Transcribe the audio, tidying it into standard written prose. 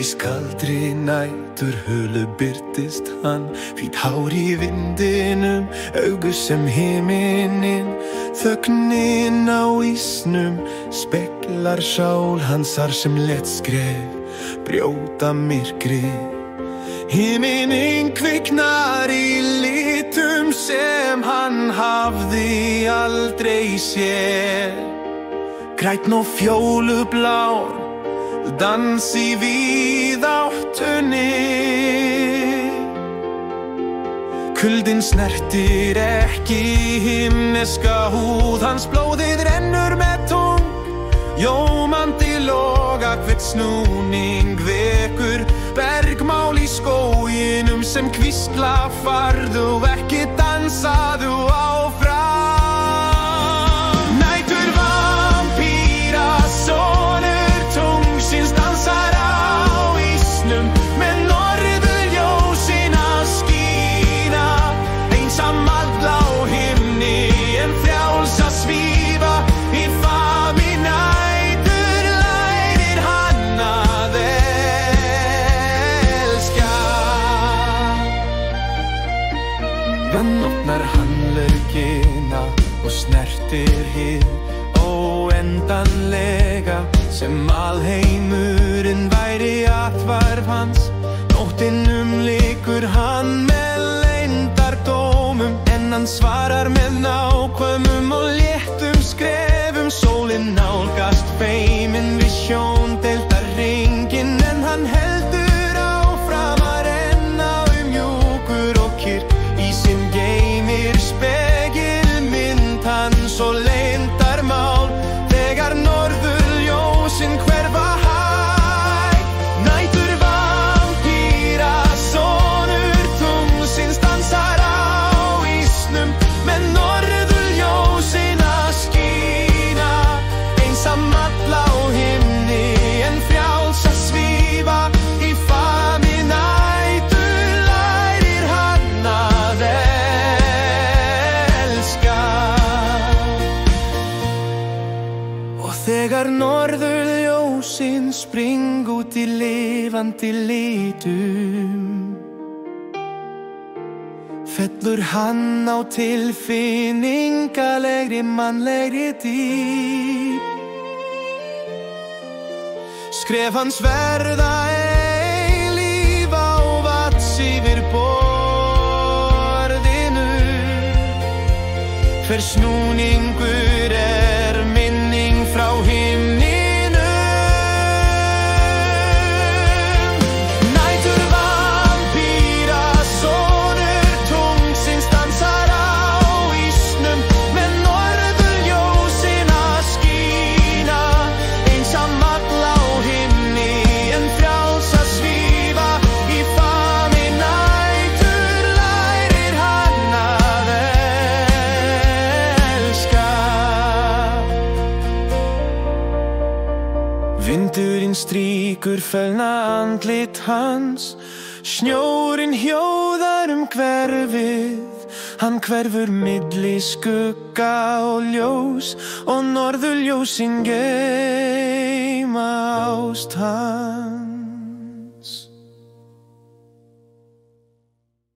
Ískaldri nætur hulu birtist hann, hvít hár í vindinum, augu sem himinin. Þögnin á ísnum speglar sál hansar sem létt skref brjóta myrkrið. Himinin kviknar í litum sem hann hafði aldrei séð. Grænn og fjólublár dans í víðáttunni. Kuldinn snertir ekki himneska húð hans, blóðið rennur með tung jómandi loga. Hvert snúning vekur bergmál í skóginum sem hvísla farðu ekki dansaðu áfram. Nætur vampíra sonur tungsins dansar á ísnum með norðurljósin að skína. Einsamall á himni en frjáls að svífa í fami nætur lærir hann að elska. Hann opnar handleggina og snertir hið óendanlega, sem alheimurinn væri athvarf hans. Nóttin umlykur hann með leyndardómum, en hann svarar með nákvæmum og léttum skrefum. Sólin nálgast feimin við sjóndeildar hringinn, en hann heldur áfram að renna mjúkur og kyrr. Ísinn geymir spegilmynd hans og leyndarmál þegar norðurljósin hverfa hægt. Nætur vampíra sonur tungsins dansar á ísnum með norðurljósin að skína. Einsamall á himni en frjáls að svífa í fami nætur lærir hann að elska. Og þegar norðurljósin spring út í lifandi litum, fellur hann á tilfinningalegri mannlegri dýpt. Skref hans verða eilíf á vats yfir borðinu. Hver snúningur er minning frá himninum. Nætur vampíra sonur tungsins dansar á ísnum með norðurljósin að skína. Einsamall á himni en frjáls að svífa í fami nætur lærir hann að elska. Vindurinn strýkur fölna andlit hans, snjórinn hljóðar hverfið. Hann hverfur milli skugga og ljós, og norðurljósin geyma ást hans.